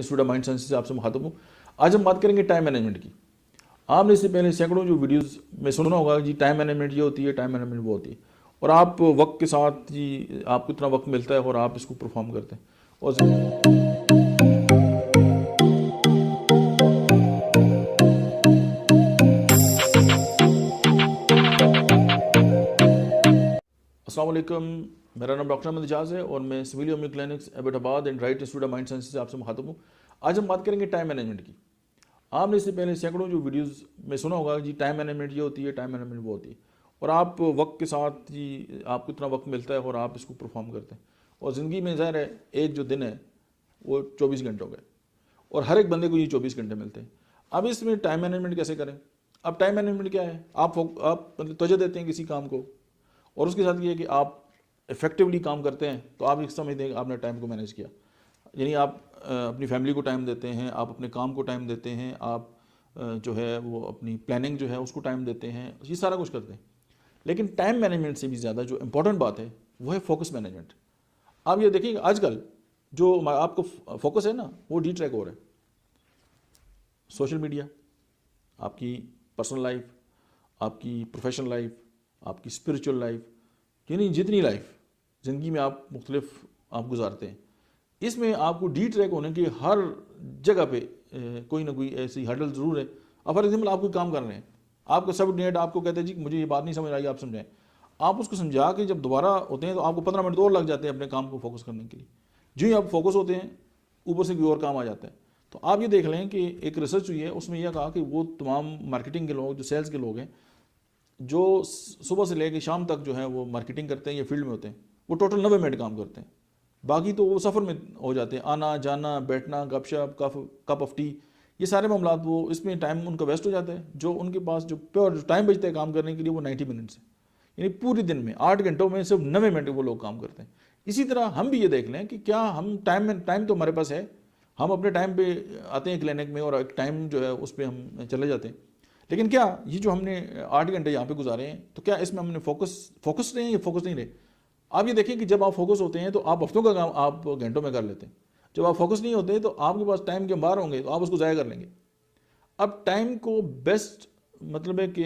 Student mind Science से आपसे मुखातब हूँ। आज हम बात करेंगे टाइम मैनेजमेंट की। आपने इससे पहले सैकड़ों जो वीडियोस में सुना होगा जी, टाइम मैनेजमेंट ये होती है, टाइम मैनेजमेंट वो होती है, और आप वक्त के साथ जी आपको इतना वक्त मिलता है और आप इसको परफॉर्म करते हैं। और अस्सलाम वालेकुम, मेरा नाम डॉक्टर अहमद इजाज़ है और मैं Civil Homoeo Clinics Abbottabad and Right Institute of Mind Science से आपसे मुखातब हूँ। आज हम बात करेंगे टाइम मैनेजमेंट की। आपने इससे पहले सैकड़ों जो वीडियोस में सुना होगा जी, टाइम मैनेजमेंट ये होती है, टाइम मैनेजमेंट वो होती है, और आप वक्त के साथ जी आपको इतना वक्त मिलता है और आप इसको परफॉर्म करते हैं। और ज़िंदगी में ज़ाहिर है एक जो दिन है वो 24 घंटे हो गए और हर एक बंदे को ये 24 घंटे मिलते हैं। अब इसमें टाइम मैनेजमेंट कैसे करें? अब टाइम मैनेजमेंट क्या है? आप मतलब तवज्जो देते हैं किसी काम को और उसके साथ ये है कि आप इफ़ेक्टिवली काम करते हैं, तो आप एक समझते हैं कि आपने टाइम को मैनेज किया। यानी आप अपनी फैमिली को टाइम देते हैं, आप अपने काम को टाइम देते हैं, आप जो है वो अपनी प्लानिंग जो है उसको टाइम देते हैं, ये सारा कुछ करते हैं। लेकिन टाइम मैनेजमेंट से भी ज़्यादा जो इम्पोर्टेंट बात है वो है फोकस मैनेजमेंट। आप ये देखिए आजकल जो आपको फोकस है ना वो डी ट्रैक हो रहा है। सोशल मीडिया, आपकी पर्सनल लाइफ, आपकी प्रोफेशनल लाइफ, आपकी स्पिरिचुअल लाइफ, यानी जितनी लाइफ ज़िंदगी में आप मुख्तलिफ आप गुजारते हैं, इसमें आपको डी ट्रैक होने की हर जगह पे कोई ना कोई ऐसी हर्डल ज़रूर है। अब फॉर एग्जाम्पल आप कोई काम कर रहे हैं, आपका सब नेट आपको कहते हैं जी मुझे ये बात नहीं समझ आई, आप समझाएं। आप उसको समझा के जब दोबारा होते हैं तो आपको 15 मिनट और लग जाते हैं अपने काम को फोकस करने के लिए। जो ही आप फोकस होते हैं ऊपर से कोई और काम आ जाता है। तो आप ये देख लें कि एक रिसर्च हुई है, उसमें यह कहा कि वो तमाम मार्केटिंग के लोग, जो सेल्स के लोग हैं, जो सुबह से लेकर शाम तक जो है वो मार्केटिंग करते हैं या फील्ड में होते हैं, वो टोटल 90 मिनट काम करते हैं। बाकी तो वो सफ़र में हो जाते हैं, आना जाना, बैठना, गपशप, कप ऑफ टी, ये सारे मामला वो इसमें टाइम उनका वेस्ट हो जाता है। जो उनके पास जो प्योर टाइम बचता है काम करने के लिए वो 90 मिनट्स है। यानी पूरे दिन में 8 घंटों में सिर्फ 90 मिनट वो लोग काम करते हैं। इसी तरह हम भी ये देख लें कि क्या हम टाइम तो हमारे पास है, हम अपने टाइम पे आते हैं क्लिनिक में और एक टाइम जो है उस पर हम चले जाते हैं, लेकिन क्या ये जो हमने 8 घंटे यहाँ पे गुजारे हैं तो क्या इसमें हमने फोकस रहे हैं या फोकस नहीं रहे? आप ये देखें कि जब आप फोकस होते हैं तो आप हफ्तों का काम आप घंटों में कर लेते हैं। जब आप फोकस नहीं होते तो आपके पास टाइम के बाहर होंगे तो आप उसको ज़ाया कर लेंगे। अब टाइम को बेस्ट मतलब है कि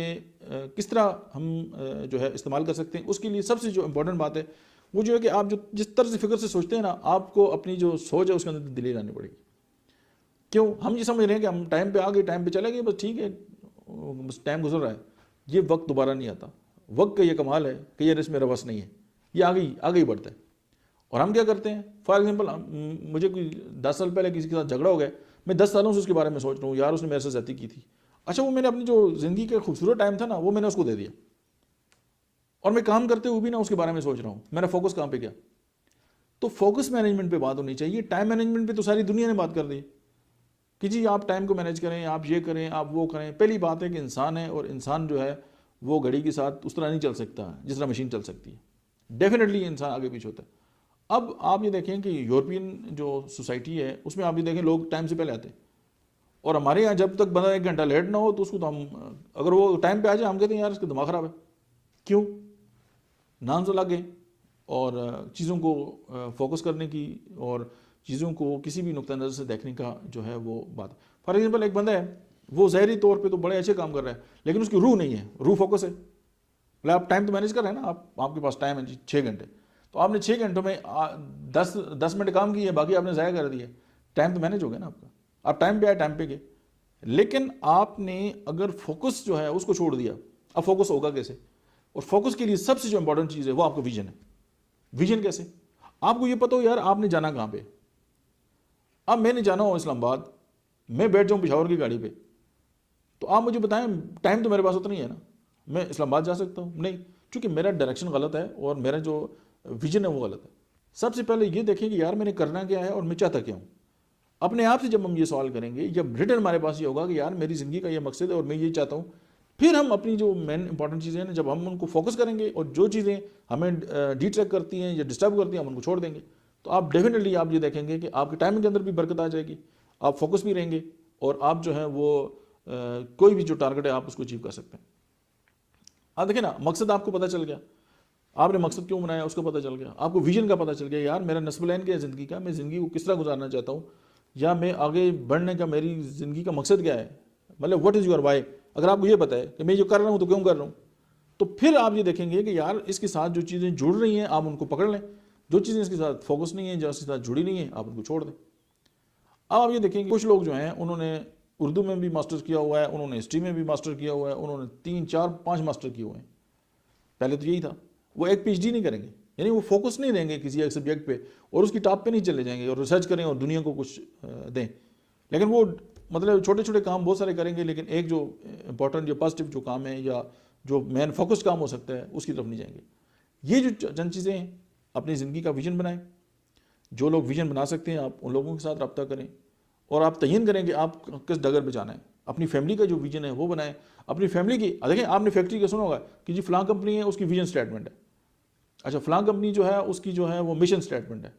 किस तरह हम जो है इस्तेमाल कर सकते हैं, उसके लिए सबसे जो इम्पोर्टेंट बात है वो जो है कि आप जो जिस तरह से फिक्र से सोचते हैं ना, आपको अपनी जो सोच है उसके अंदर तब्दीली लानी पड़ेगी। क्यों? हम ये समझ रहे हैं कि हम टाइम पे आ गए, टाइम पे चले गए, बस ठीक है, बस टाइम गुजर रहा है, ये वक्त दोबारा नहीं आता। वक्त का ये कमाल है कि यार इसमें रवस नहीं है, ये आगे ही बढ़ता है। और हम क्या करते हैं, फॉर एग्जांपल मुझे कोई 10 साल पहले किसी के साथ झगड़ा हो गया, मैं 10 सालों से उसके बारे में सोच रहा हूँ, यार उसने मेरे से ज्यादती की थी। अच्छा, वो मैंने अपनी जो ज़िंदगी का खूबसूरत टाइम था ना वो मैंने उसको दे दिया, और मैं काम करते हुए भी ना उसके बारे में सोच रहा हूँ। मेरा फोकस कहाँ पे गया? तो फोकस मैनेजमेंट पे बात होनी चाहिए। टाइम मैनेजमेंट पे तो सारी दुनिया ने बात कर दी कि जी आप टाइम को मैनेज करें, आप ये करें, आप वो करें। पहली बात है कि इंसान है और इंसान जो है वो घड़ी के साथ उस तरह नहीं चल सकता जिस तरह मशीन चल सकती है। डेफिनेटली इंसान आगे पीछे होता है। अब आप ये देखें कि यूरोपियन जो सोसाइटी है उसमें आप ये देखें लोग टाइम से पहले आते हैं, और हमारे यहाँ जब तक बंदा 1 घंटा लेट ना हो तो उसको तो हम, अगर वो टाइम पे आ जाए, हम कहते हैं यार इसका दिमाग ख़राब है। क्यों? नाम से लगे और चीज़ों को फोकस करने की और चीज़ों को किसी भी नुक्ता नज़र से देखने का जो है वो बात। फॉर एग्जांपल एक बंदा है, वो ज़ाहरी तौर पे तो बड़े अच्छे काम कर रहा है, लेकिन उसकी रूह नहीं है, रूह फोकस है। मतलब आप टाइम तो मैनेज कर रहे हैं ना, आपके पास टाइम है 6 घंटे, तो आपने 6 घंटों में 10 मिनट काम किए, बाकी आपने ज़ाया कर दिए, टाइम तो मैनेज हो गया ना आपका। आप टाइम पे आए, टाइम पे गए। लेकिन आपने अगर फोकस जो है उसको छोड़ दिया, अब फोकस होगा कैसे? और फोकस के लिए सबसे जो इंपॉर्टेंट चीज़ है वो आपका विजन है। विजन कैसे? आपको ये पता हो यार आपने जाना कहाँ पे। अब मैंने जाना हो इस्लामाबाद, मैं बैठ जाऊँ पेशावर की गाड़ी पे, तो आप मुझे बताएं टाइम तो मेरे पास उतना ही है ना, मैं इस्लामाबाद जा सकता हूँ? नहीं, क्योंकि मेरा डायरेक्शन गलत है और मेरा जो विजन है वो गलत है। सबसे पहले ये देखें कि यार मैंने करना क्या है और मैं चाहता क्या हूँ। अपने आप से जब हम ये सवाल करेंगे, जब रिटर्न हमारे पास ये होगा कि यार मेरी ज़िंदगी का ये मकसद है और मैं ये चाहता हूँ, फिर हम अपनी जो मेन इंपॉर्टेंट चीज़ें हैं ना, जब हम उनको फोकस करेंगे और जो चीज़ें हमें डिस्ट्रैक्ट करती हैं या डिस्टर्ब करती हैं हम उनको छोड़ देंगे, तो आप डेफिनेटली आप ये देखेंगे कि आपके टाइमिंग के अंदर भी बरकत आ जाएगी, आप फोकस भी रहेंगे और आप जो है वो कोई भी जो टारगेट है आप उसको अचीव कर सकते हैं। आप देखिए ना, मकसद आपको पता चल गया, आपने मकसद क्यों बनाया उसको पता चल गया, आपको विजन का पता चल गया, यार मेरा नस्ब लाइन क्या है ज़िंदगी का, मैं ज़िंदगी को किस तरह गुजारना चाहता हूँ, या मैं आगे बढ़ने का मेरी ज़िंदगी का मकसद क्या है, मतलब व्हाट इज़ योर वाई। अगर आपको ये पता है कि मैं जो कर रहा हूँ तो क्यों कर रहा हूँ, तो फिर आप ये देखेंगे कि यार इसके साथ जो चीज़ें जुड़ रही हैं आप उनको पकड़ लें, जो चीज़ें इसके साथ फोकस नहीं है, जो इसके साथ जुड़ी नहीं है, आप उनको छोड़ दें। अब आप ये देखेंगे कुछ लोग जो हैं उन्होंने उर्दू में भी मास्टर्स किया हुआ है, उन्होंने हिस्ट्री में भी मास्टर किया हुआ है, उन्होंने 3, 4, 5 मास्टर किए हुए हैं। पहले तो यही था, वो एक PhD नहीं करेंगे, यानी वो फोकस नहीं देंगे किसी एक सब्जेक्ट पे और उसकी टॉप पे नहीं चले जाएंगे और रिसर्च करें और दुनिया को कुछ दें, लेकिन वो मतलब छोटे छोटे काम बहुत सारे करेंगे, लेकिन एक जो इंपॉर्टेंट जो पॉजिटिव जो काम है या जो मेन फोकस काम हो सकता है उसकी तरफ नहीं जाएंगे। ये जो चंद चीज़ें हैं, अपनी ज़िंदगी का विजन बनाएं। जो लोग विजन बना सकते हैं आप उन लोगों के साथ रब्ता करें और आप तयन करें कि आप किस डगर पे जाना है। अपनी फैमिली का जो विजन है वो बनाएं। अपनी फैमिली की देखें, आपने फैक्ट्री का सुना होगा कि जी फलां कंपनी है उसकी विजन स्टेटमेंट है, अच्छा फलां कंपनी जो है उसकी जो है वो मिशन स्टेटमेंट है,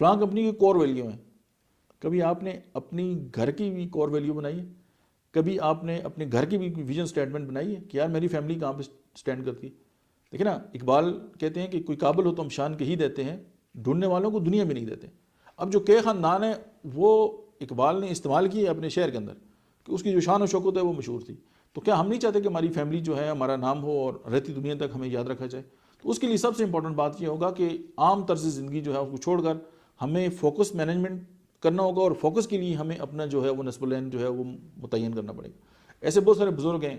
फलां कंपनी की कोर वैल्यू है। कभी आपने अपनी घर की भी कोर वैल्यू बनाई है? कभी आपने अपने घर की भी विजन स्टेटमेंट बनाई है कि यार मेरी फैमिली कहाँ पे स्टैंड करती है? देखिए ना, इकबाल कहते हैं कि कोई काबिल हो तो हम शान के ही देते हैं, ढूंढने वालों को दुनिया में नहीं देते। अब जो के ख़ानदान है वो इकबाल ने इस्तेमाल की है अपने शहर के अंदर कि उसकी जो शान और शौकत है वो मशहूर थी। तो क्या हम नहीं चाहते कि हमारी फैमिली जो है हमारा नाम हो और रहती दुनिया तक हमें याद रखा जाए? तो उसके लिए सबसे इंपॉर्टेंट बात ये होगा कि आम तर्ज ज़िंदगी जो है उसको छोड़कर हमें फोकस मैनेजमेंट करना होगा और फोकस के लिए हमें अपना जो है वो नस्बुल जो है वो मुतय्यन करना पड़ेगा। ऐसे बहुत सारे बुजुर्ग हैं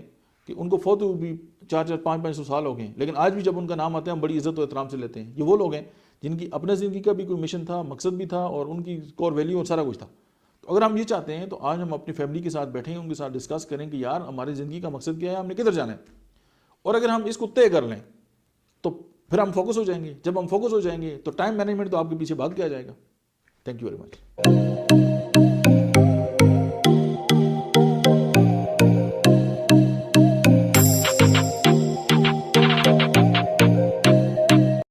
कि उनको फौत हुए भी 4-4, 500 साल हो गए, लेकिन आज भी जब उनका नाम आता है हम बड़ी इज्जत और एहतराम से लेते हैं। ये वो लोग हैं जिनकी अपने ज़िंदगी का भी कोई मिशन था, मकसद भी था और उनकी कोर वैल्यू और सारा कुछ था। तो अगर हम ये चाहते हैं तो आज हम अपनी फैमिली के साथ बैठें, उनके साथ डिस्कस करें कि यार हमारी ज़िंदगी का मकसद क्या है, हमने किधर जाना है, और अगर हम इसको तय कर लें तो फिर हम फोकस हो जाएंगे। जब हम फोकस हो जाएंगे तो टाइम मैनेजमेंट तो आपके पीछे भाग के आ जाएगा। Thank you very much.